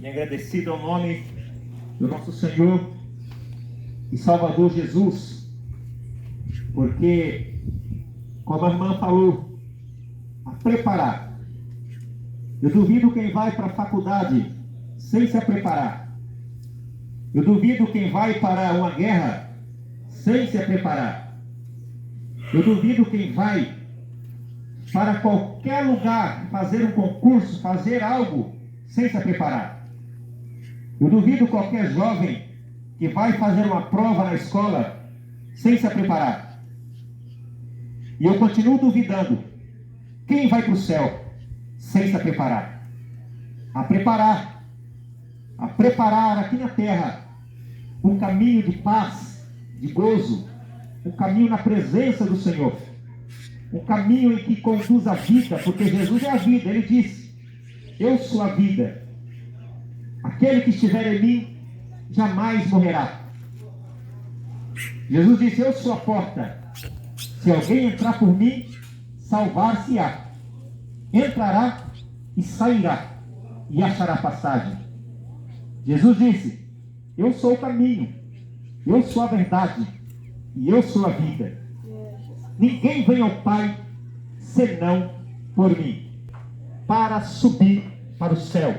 e agradecido ao nome do nosso Senhor e Salvador Jesus, porque, como a irmã falou, a preparar. Eu duvido quem vai para a faculdade sem se preparar. Eu duvido quem vai para uma guerra sem se preparar. Eu duvido quem vai para qualquer lugar fazer um concurso, fazer algo sem se preparar. Eu duvido qualquer jovem que vai fazer uma prova na escola sem se preparar. E eu continuo duvidando quem vai para o céu sem se preparar. A preparar aqui na terra um caminho de paz, de gozo, um caminho na presença do Senhor, um caminho em que conduz a vida, porque Jesus é a vida. Ele disse: eu sou a vida, aquele que estiver em mim jamais morrerá. Jesus disse: eu sou a porta, se alguém entrar por mim, salvar-se-á, entrará e sairá, e achará passagem. Jesus disse: eu sou o caminho, eu sou a verdade, e eu sou a vida. Ninguém vem ao Pai senão por mim, para subir para o céu.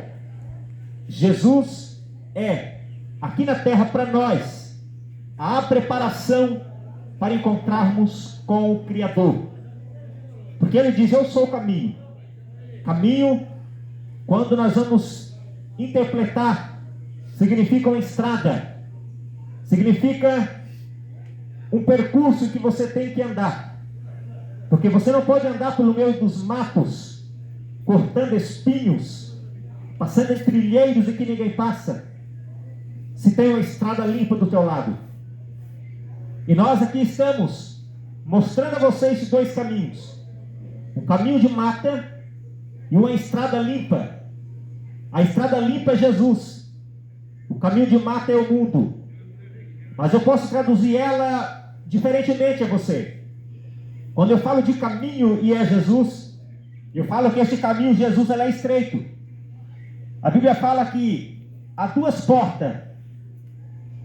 Jesus é, aqui na terra para nós, a preparação para encontrarmos com o Criador. Porque Ele diz: eu sou o caminho. Caminho, quando nós vamos interpretar, significa uma estrada, significa um percurso que você tem que andar, porque você não pode andar pelo meio dos matos, cortando espinhos, passando em trilheiros em que ninguém passa, se tem uma estrada limpa do teu lado. E nós aqui estamos mostrando a vocês dois caminhos: um caminho de mata e uma estrada limpa. A estrada limpa é Jesus, o caminho de mata é o mundo. Mas eu posso traduzir ela diferentemente a você. Quando eu falo de caminho e é Jesus, eu falo que esse caminho, Jesus, ele é estreito. A Bíblia fala que há duas portas: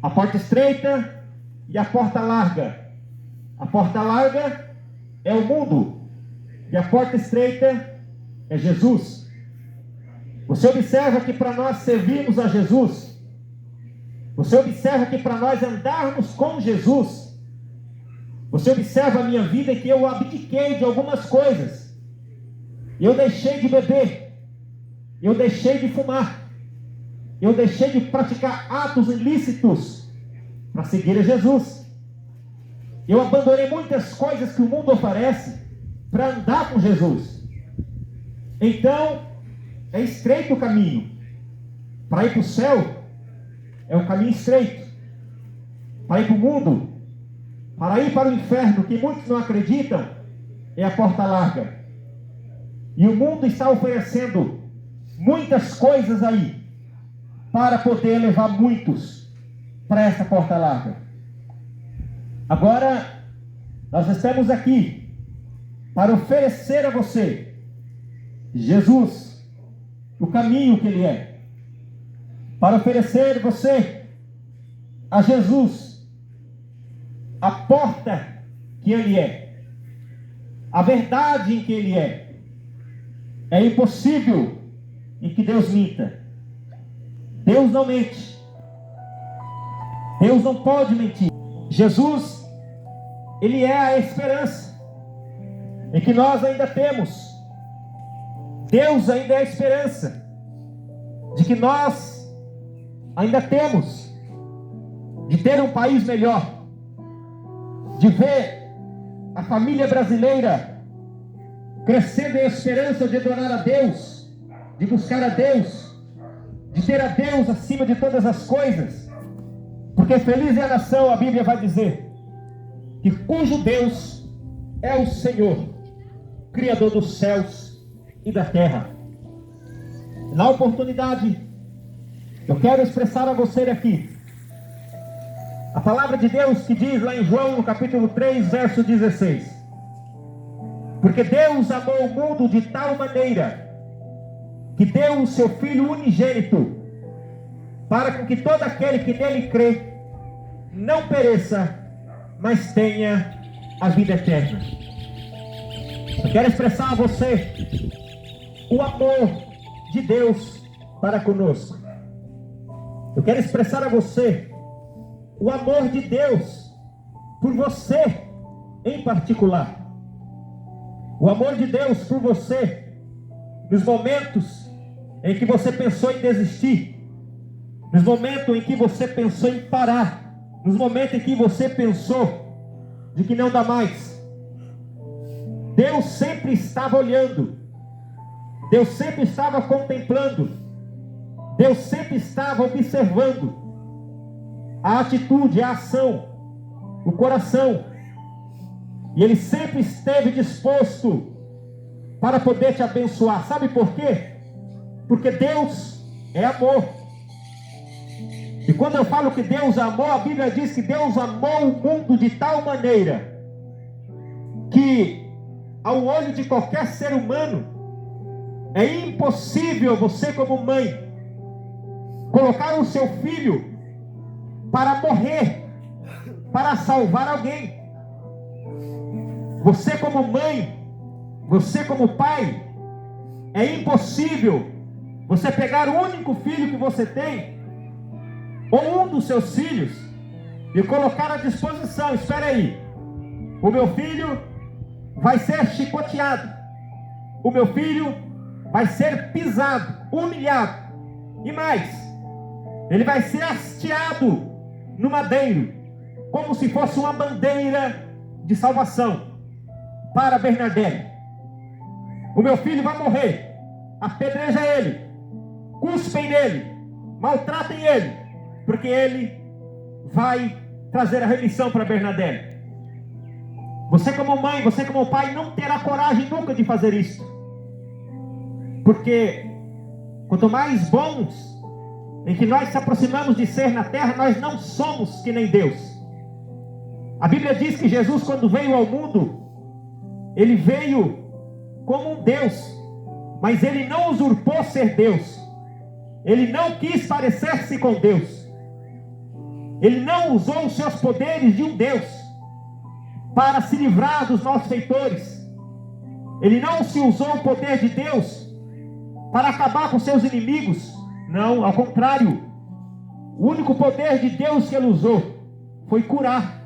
a porta estreita e a porta larga. A porta larga é o mundo e a porta estreita é Jesus. Você observa que para nós servirmos a Jesus, você observa que para nós andarmos com Jesus, você observa a minha vida, que eu abdiquei de algumas coisas. Eu deixei de beber, eu deixei de fumar, eu deixei de praticar atos ilícitos para seguir a Jesus. Eu abandonei muitas coisas que o mundo oferece para andar com Jesus. Então, é estreito o caminho. Para ir para o céu, é um caminho estreito. Para ir para o mundo, para ir para o inferno, que muitos não acreditam, é a porta larga. E o mundo está oferecendo muitas coisas aí, para poder levar muitos para essa porta larga. Agora, nós estamos aqui para oferecer a você Jesus, o caminho que Ele é. Para oferecer a você a Jesus, a porta que Ele é, a verdade em que Ele é. É impossível em que Deus minta. Deus não mente. Deus não pode mentir. Jesus, Ele é a esperança em que nós ainda temos. Deus ainda é a esperança de que nós ainda temos, de ter um país melhor, de ver a família brasileira crescendo em esperança de adorar a Deus, de buscar a Deus, de ter a Deus acima de todas as coisas. Porque feliz é a nação, a Bíblia vai dizer, que cujo Deus é o Senhor, Criador dos céus e da terra. Na oportunidade, eu quero expressar a você aqui a palavra de Deus que diz lá em João, no capítulo 3, verso 16: porque Deus amou o mundo de tal maneira que deu o seu Filho unigênito, para com que todo aquele que nele crê não pereça, mas tenha a vida eterna. Eu quero expressar a você o amor de Deus para conosco. Eu quero expressar a você o amor de Deus por você em particular. O amor de Deus por você nos momentos em que você pensou em desistir, nos momentos em que você pensou em parar, nos momentos em que você pensou de que não dá mais. Deus sempre estava olhando, Deus sempre estava contemplando, Deus sempre estava observando a atitude, a ação, o coração, e Ele sempre esteve disposto para poder te abençoar. Sabe por quê? Porque Deus é amor. E quando eu falo que Deus amou, a Bíblia diz que Deus amou o mundo de tal maneira que, ao olho de qualquer ser humano, é impossível você, como mãe, colocar o seu filho para morrer, para salvar alguém. Você, como mãe, você, como pai, é impossível você pegar o único filho que você tem, ou um dos seus filhos, e colocar à disposição. Espera aí, o meu filho vai ser chicoteado, o meu filho vai ser pisado, humilhado, e mais, ele vai ser hasteado no madeiro, como se fosse uma bandeira de salvação para Bernadette. O meu filho vai morrer, apedreja ele, cuspem nele, maltratem ele, porque ele vai trazer a remissão para Bernadette. Você, como mãe, você, como pai, não terá coragem nunca de fazer isso, porque quanto mais bons em que nós se aproximamos de ser na terra, nós não somos que nem Deus. A Bíblia diz que Jesus, quando veio ao mundo, Ele veio como um Deus, mas Ele não usurpou ser Deus. Ele não quis parecer-se com Deus. Ele não usou os seus poderes de um Deus para se livrar dos nossos feitores. Ele não se usou o poder de Deus para acabar com seus inimigos. Não, ao contrário. O único poder de Deus que Ele usou foi curar,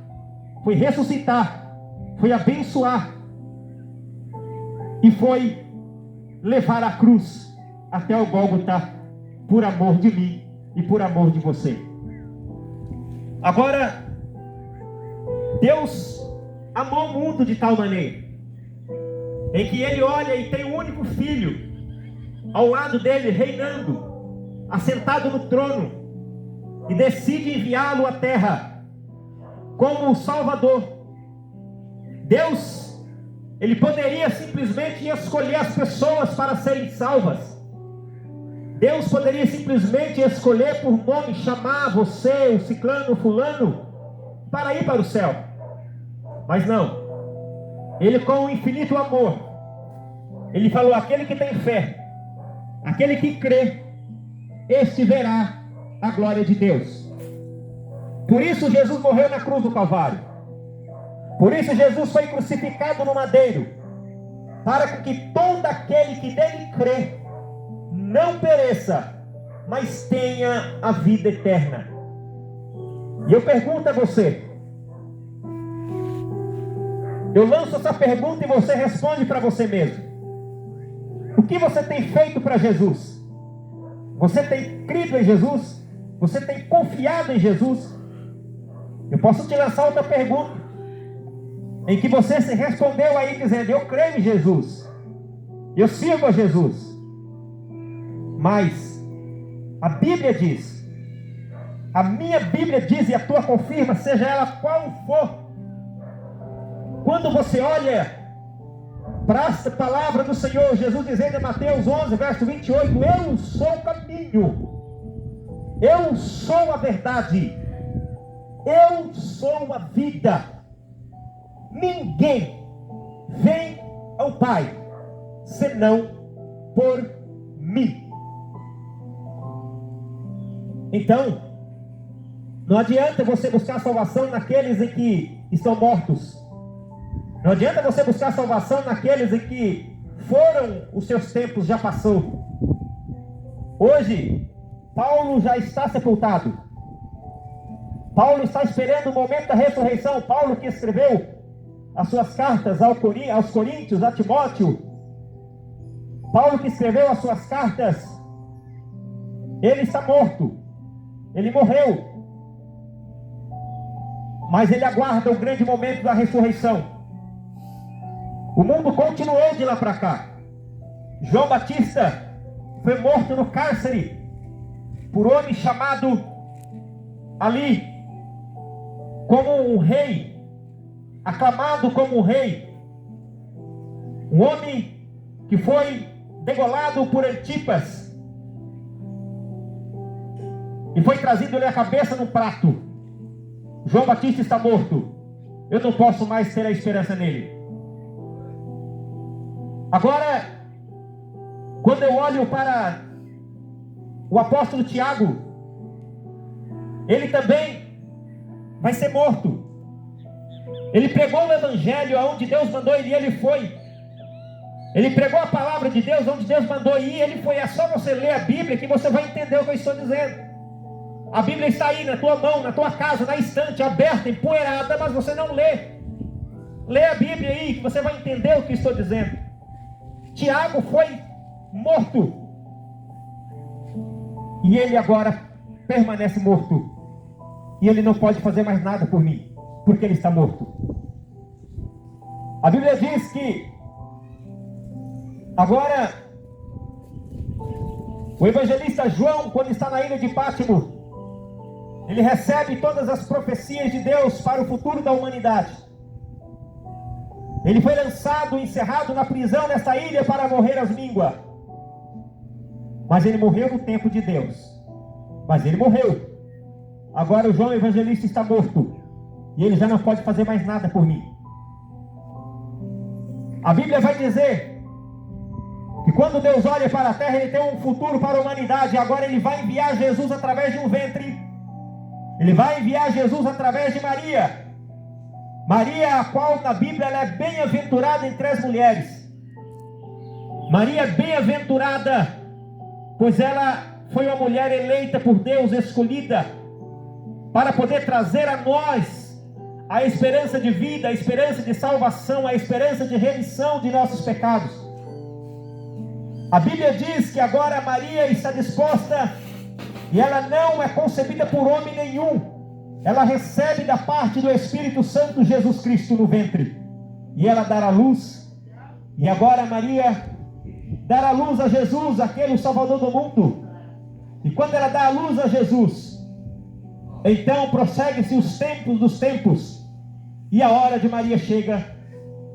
foi ressuscitar, foi abençoar e foi levar a cruz até o Gólgota, por amor de mim e por amor de você. Agora, Deus amou o mundo de tal maneira em que Ele olha e tem um único filho ao lado dele, reinando, assentado no trono, e decide enviá-lo à terra como o Salvador. Deus, Ele poderia simplesmente escolher as pessoas para serem salvas. Deus poderia simplesmente escolher por nome, chamar você, o ciclano, o fulano, para ir para o céu. Mas não. Ele, com o infinito amor, Ele falou: aquele que tem fé, aquele que crê, este verá a glória de Deus. Por isso Jesus morreu na cruz do Calvário. Por isso Jesus foi crucificado no madeiro, para que todo aquele que nele crê não pereça, mas tenha a vida eterna. E eu pergunto a você, eu lanço essa pergunta e você responde para você mesmo: o que você tem feito para Jesus? Você tem crido em Jesus? Você tem confiado em Jesus? Eu posso te lançar outra pergunta, em que você se respondeu aí dizendo: eu creio em Jesus, eu sirvo a Jesus. Mas a Bíblia diz, a minha Bíblia diz, e a tua confirma, seja ela qual for, quando você olha para esta palavra do Senhor, Jesus dizendo em Mateus 11, verso 28, eu sou o caminho, eu sou a verdade, eu sou a vida, ninguém vem ao Pai senão por mim. Então, não adianta você buscar salvação naqueles em que estão mortos. Não adianta você buscar salvação naqueles em que os seus tempos já passou. Hoje, Paulo já está sepultado. Paulo está esperando o momento da ressurreição. Paulo, que escreveu as suas cartas aos Coríntios, a Timóteo. Paulo, que escreveu as suas cartas, ele está morto. Ele morreu. Mas ele aguarda o grande momento da ressurreição. O mundo continuou de lá para cá. João Batista foi morto no cárcere por um homem chamado ali como um rei, aclamado como um rei. Um homem que foi degolado por Antipas e foi trazido-lhe a cabeça num prato. João Batista está morto. Eu não posso mais ter a esperança nele. Agora, quando eu olho para o apóstolo Tiago, ele também vai ser morto. Ele pregou o evangelho aonde Deus mandou ele ir, ele foi. Ele pregou a palavra de Deus onde Deus mandou ir, ele foi. É só você ler a Bíblia que você vai entender o que eu estou dizendo. A Bíblia está aí na tua mão, na tua casa, na estante, aberta, empoeirada, mas você não lê. Lê a Bíblia aí que você vai entender o que estou dizendo. Tiago foi morto. E ele agora permanece morto. E ele não pode fazer mais nada por mim, porque ele está morto. A Bíblia diz que agora o evangelista João, quando está na ilha de Pátimo, ele recebe todas as profecias de Deus para o futuro da humanidade. Ele foi lançado, encerrado na prisão nessa ilha para morrer às mínguas. Mas ele morreu no tempo de Deus. Mas ele morreu. Agora o João evangelista está morto. E ele já não pode fazer mais nada por mim. A Bíblia vai dizer que quando Deus olha para a terra, ele tem um futuro para a humanidade. Agora ele vai enviar Jesus através de um ventre. Ele vai enviar Jesus através de Maria. Maria, a qual na Bíblia ela é bem-aventurada entre as mulheres. Maria é bem-aventurada, pois ela foi uma mulher eleita por Deus, escolhida, para poder trazer a nós a esperança de vida, a esperança de salvação, a esperança de remissão de nossos pecados. A Bíblia diz que agora Maria está disposta, e ela não é concebida por homem nenhum. Ela recebe da parte do Espírito Santo Jesus Cristo no ventre. E ela dará luz. E agora Maria dará luz a Jesus, aquele Salvador do mundo. E quando ela dá a luz a Jesus, então prossegue-se os tempos dos tempos. E a hora de Maria chega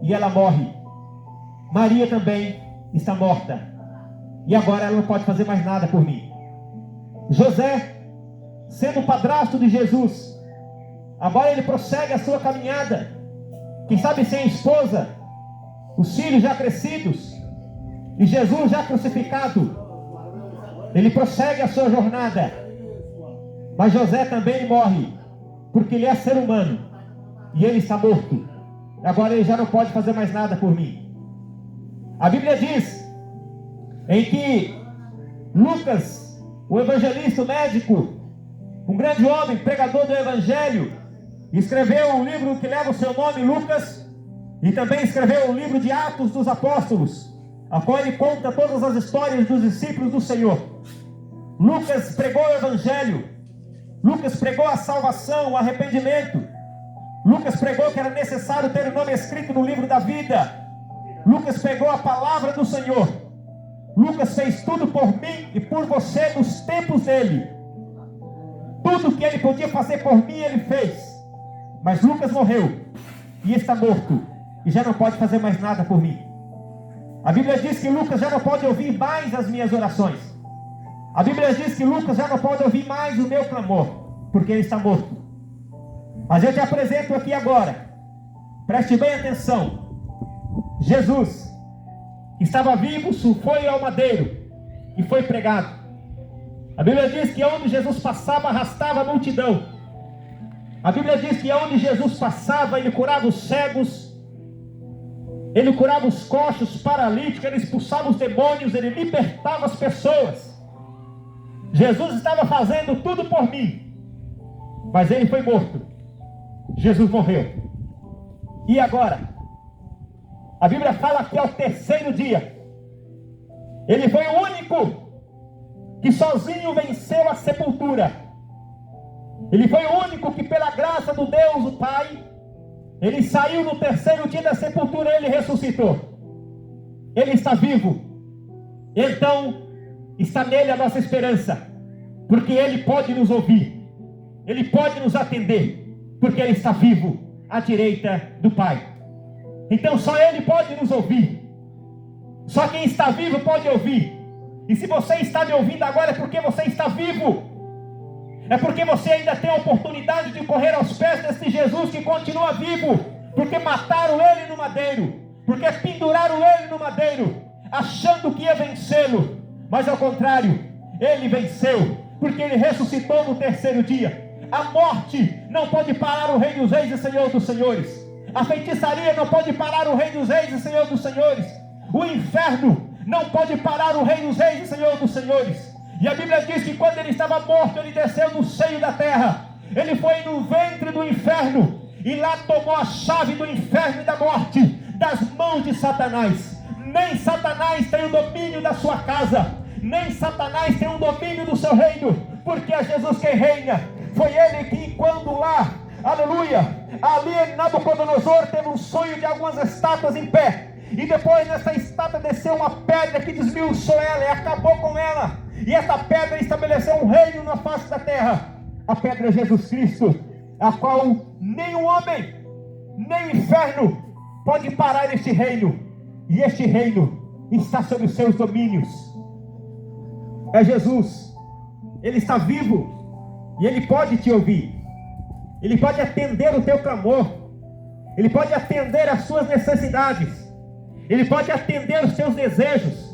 e ela morre. Maria também está morta. E agora ela não pode fazer mais nada por mim. José, sendo o padrasto de Jesus, agora ele prossegue a sua caminhada. Quem sabe sem esposa, os filhos já crescidos, e Jesus já crucificado. Ele prossegue a sua jornada. Mas José também morre, porque ele é ser humano, e ele está morto. Agora ele já não pode fazer mais nada por mim. A Bíblia diz em que Lucas, o evangelista, o médico, um grande homem, pregador do evangelho, escreveu o livro que leva o seu nome, Lucas, e também escreveu o livro de Atos dos Apóstolos, a qual ele conta todas as histórias dos discípulos do Senhor. Lucas pregou o evangelho. Lucas pregou a salvação, o arrependimento. Lucas pregou que era necessário ter o nome escrito no livro da vida. Lucas pregou a palavra do Senhor. Lucas fez tudo por mim e por você nos tempos dele. Tudo que ele podia fazer por mim, ele fez. Mas Lucas morreu e está morto, e já não pode fazer mais nada por mim. A Bíblia diz que Lucas já não pode ouvir mais as minhas orações. A Bíblia diz que Lucas já não pode ouvir mais o meu clamor, porque ele está morto. Mas eu te apresento aqui agora, preste bem atenção. Jesus estava vivo, foi ao madeiro e foi pregado. A Bíblia diz que onde Jesus passava, arrastava a multidão. A Bíblia diz que onde Jesus passava, ele curava os cegos, ele curava os coxos, os paralíticos, ele expulsava os demônios, ele libertava as pessoas. Jesus estava fazendo tudo por mim, mas ele foi morto. Jesus morreu. E agora? A Bíblia fala que ao terceiro dia, ele foi o único que sozinho venceu a sepultura. Ele foi o único que, pela graça do Deus, o Pai, ele saiu no terceiro dia da sepultura, ele ressuscitou. Ele está vivo. Então, está nele a nossa esperança, porque ele pode nos ouvir, ele pode nos atender, porque ele está vivo à direita do Pai. Então só ele pode nos ouvir. Só quem está vivo pode ouvir. E se você está me ouvindo agora, é porque você está vivo. É porque você ainda tem a oportunidade de correr aos pés desse Jesus que continua vivo. Porque mataram ele no madeiro, porque penduraram ele no madeiro, achando que ia vencê-lo. Mas ao contrário, ele venceu, porque ele ressuscitou no terceiro dia. A morte não pode parar o Rei dos Reis e Senhor dos Senhores. A feitiçaria não pode parar o Rei dos Reis e Senhor dos Senhores. O inferno não pode parar o Rei dos Reis e Senhor dos Senhores. E a Bíblia diz que quando ele estava morto, ele desceu no seio da terra. Ele foi no ventre do inferno e lá tomou a chave do inferno e da morte das mãos de Satanás. Nem Satanás tem o domínio da sua casa, nem Satanás tem o domínio do seu reino, porque é Jesus quem reina. Foi ele que, quando lá, aleluia, ali Nabucodonosor teve um sonho de algumas estátuas em pé, e depois nessa estátua desceu uma pedra que desmiuçou ela e acabou com ela, e essa pedra estabeleceu um reino na face da terra. A pedra é Jesus Cristo, a qual nem o homem, nem o inferno pode parar este reino, e este reino está sob os seus domínios. É Jesus, ele está vivo, e ele pode te ouvir, ele pode atender o teu clamor, ele pode atender as suas necessidades, ele pode atender os teus desejos.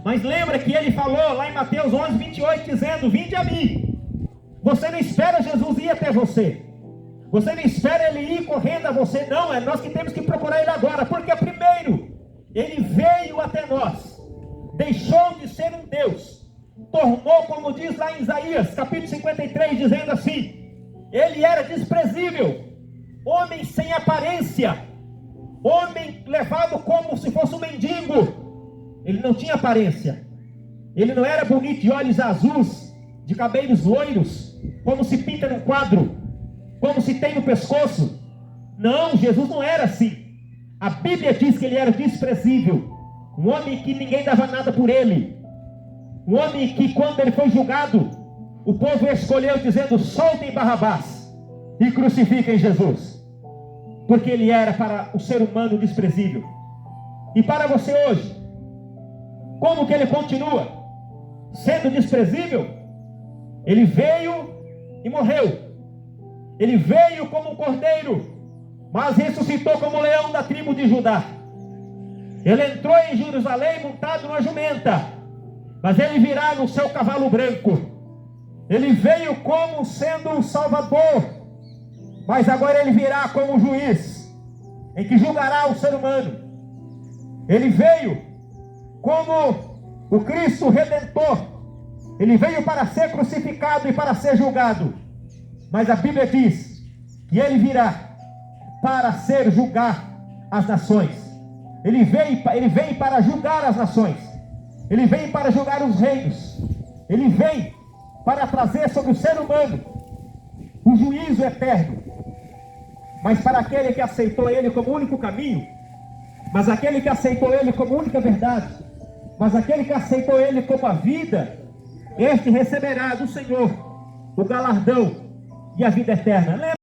Mas lembra que ele falou lá em Mateus 11:28, dizendo: vinde a mim. Você não espera Jesus ir até você, você não espera ele ir correndo a você, não, é nós que temos que procurar ele agora, porque primeiro ele veio até nós, deixou de ser um Deus, tornou, como diz lá em Isaías capítulo 53, dizendo assim: ele era desprezível, homem sem aparência, homem levado como se fosse um mendigo. Ele não tinha aparência, ele não era bonito, de olhos azuis, de cabelos loiros, como se pinta num quadro, como se tem no pescoço. Não, Jesus não era assim. A Bíblia diz que ele era desprezível, um homem que ninguém dava nada por ele, um homem que, quando ele foi julgado, o povo escolheu dizendo: soltem Barrabás e crucifiquem Jesus, porque ele era para o ser humano desprezível. E para você hoje, como que ele continua sendo desprezível? Ele veio e morreu, ele veio como um cordeiro, mas ressuscitou como leão da tribo de Judá. Ele entrou em Jerusalém montado numa jumenta, mas ele virá no seu cavalo branco. Ele veio como sendo um salvador, mas agora ele virá como um juiz, em que julgará o ser humano. Ele veio como o Cristo Redentor, ele veio para ser crucificado e para ser julgado, mas a Bíblia diz que ele virá para ser julgar as nações. Ele vem para julgar as nações, ele vem para julgar os reinos, ele vem para trazer sobre o ser humano o juízo eterno. Mas para aquele que aceitou ele como único caminho, mas aquele que aceitou ele como única verdade, mas aquele que aceitou ele como a vida, este receberá do Senhor o galardão e a vida eterna.